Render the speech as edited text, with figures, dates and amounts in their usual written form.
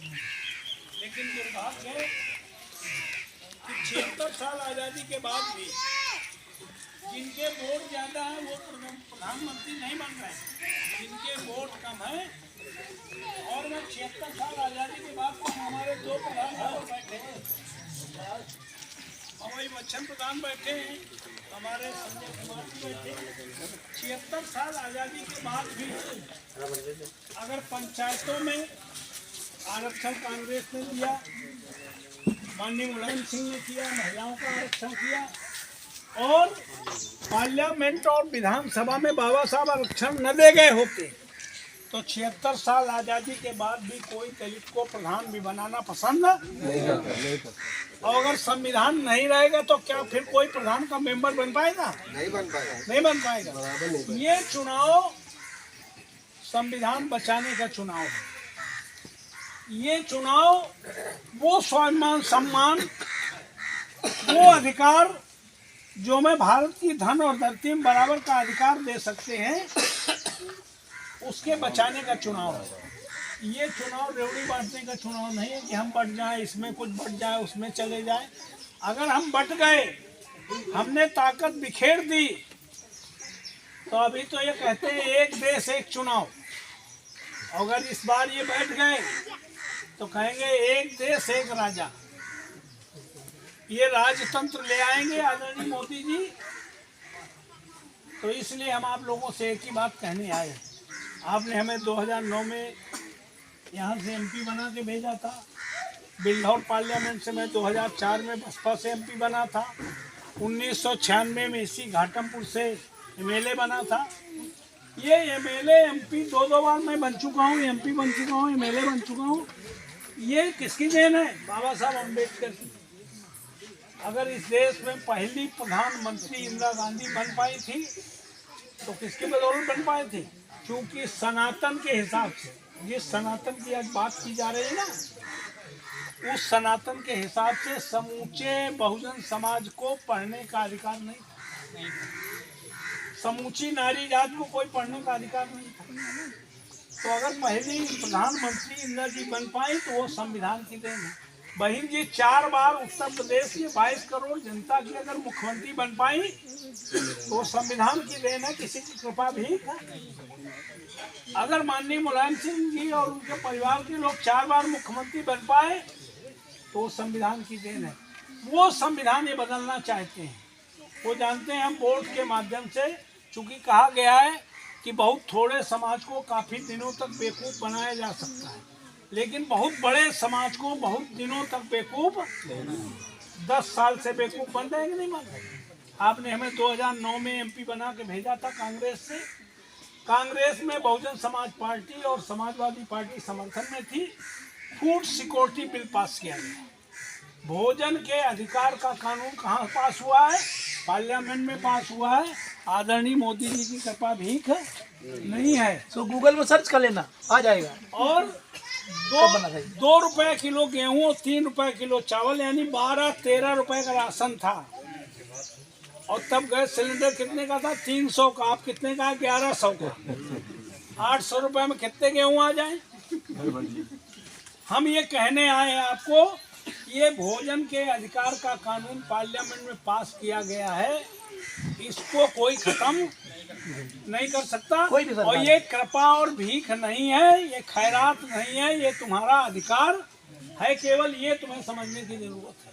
लेकिन दुर्भाग्य है कि 76 साल आज़ादी के बाद भी जिनके वोट ज़्यादा है वो प्रधानमंत्री नहीं बन रहे हैं, जिनके वोट कम है। और मैं 76 साल आज़ादी के बाद तो हमारे दो प्रधान बैठे हैं, हमारे बच्चन प्रधान बैठे हैं, हमारे संजय कुमार जी बैठे हैं। 76 साल आज़ादी के बाद भी अगर पंचायतों में आरक्षण कांग्रेस ने दिया, माननीय मुलायम सिंह ने किया, महिलाओं का आरक्षण किया, और पार्लियामेंट और विधानसभा में बाबा साहब आरक्षण न दे गए होते तो 76 साल आज़ादी के बाद भी कोई दलित को प्रधान भी बनाना पसंद नहीं करता। और अगर संविधान नहीं रहेगा तो क्या फिर कोई प्रधान का मेंबर बन पाएगा? नहीं बन पाएगा। ये चुनाव संविधान बचाने का चुनाव है। ये चुनाव वो स्वाभिमान सम्मान, वो अधिकार जो मैं भारत की धन और धरती में बराबर का अधिकार दे सकते हैं, उसके बचाने का चुनाव है। ये चुनाव रेवड़ी बांटने का चुनाव नहीं है कि हम बट जाए, इसमें कुछ बट जाए, उसमें चले जाए। अगर हम बट गए, हमने ताकत बिखेर दी, तो अभी तो ये कहते हैं एक देश एक चुनाव। अगर इस बार ये बैठ गए तो कहेंगे एक देश एक राजा। ये राजतंत्र ले आएंगे आदरणीय मोदी जी। तो इसलिए हम आप लोगों से एक ही बात कहने आए हैं। आपने हमें 2009 में यहाँ से एमपी बना के भेजा था। बिल्हौर पार्लियामेंट से मैं 2004 में बसपा से एमपी बना था। 1996 में इसी घाटमपुर से एमएलए बना था। ये एमएलए एमपी दो बार मैं बन चुका हूँ, एमपी बन चुका हूँ, एमएलए बन चुका हूँ। ये किसकी देन है? बाबा साहब अम्बेडकर की। अगर इस देश में पहली प्रधानमंत्री इंदिरा गांधी बन पाई थी तो किसके बदौलत बन पाई थी? क्योंकि सनातन के हिसाब से, जिस सनातन की आज बात की जा रही है ना, उस सनातन के हिसाब से समूचे बहुजन समाज को पढ़ने का अधिकार नहीं, समूची नारी जाति को कोई पढ़ने का अधिकार नहीं था। तो अगर पहली प्रधानमंत्री इंदिरा जी बन पाई तो वो संविधान की देन है। बहन जी 4 बार उत्तर प्रदेश की 22 करोड़ जनता की अगर मुख्यमंत्री बन पाई तो संविधान की देन है, किसी की कृपा भी। अगर माननीय मुलायम सिंह जी और उनके परिवार के लोग 4 बार मुख्यमंत्री बन पाए तो संविधान की देन है। वो संविधान ये बदलना चाहते हैं। वो जानते हैं हम वोट के माध्यम से, चूंकि कहा गया है कि बहुत थोड़े समाज को काफ़ी दिनों तक बेवकूफ़ बनाया जा सकता है, लेकिन बहुत बड़े समाज को बहुत दिनों तक बेवकूफ़ 10 साल से बेवकूफ़ बन रहे कि नहीं बन रहे? आपने हमें 2009 में एमपी बना के भेजा था कांग्रेस से। कांग्रेस में बहुजन समाज पार्टी और समाजवादी पार्टी समर्थन में थी। फूड सिक्योरिटी बिल पास किया गया। भोजन के अधिकार का कानून कहाँ पास हुआ है? पार्लियामेंट में पास हुआ है। आदरणीय मोदी जी की कृपा भीख नहीं है तो गूगल में सर्च कर लेना, आ जाएगा। और 2 रुपए किलो गेहूँ और 3 रुपए किलो चावल, यानी 12-13 रुपए का राशन था। और तब गैस सिलेंडर कितने का था? 300 का। आप कितने का? 1100 का। 800 रुपए में कितने गेहूँ आ जाए? हम ये कहने आए हैं आपको, ये भोजन के अधिकार का कानून पार्लियामेंट में पास किया गया है, इसको कोई खत्म नहीं कर सकता। और ये कृपा और भीख नहीं है, ये खैरात नहीं है, ये तुम्हारा अधिकार है। केवल ये तुम्हें समझने की जरूरत है।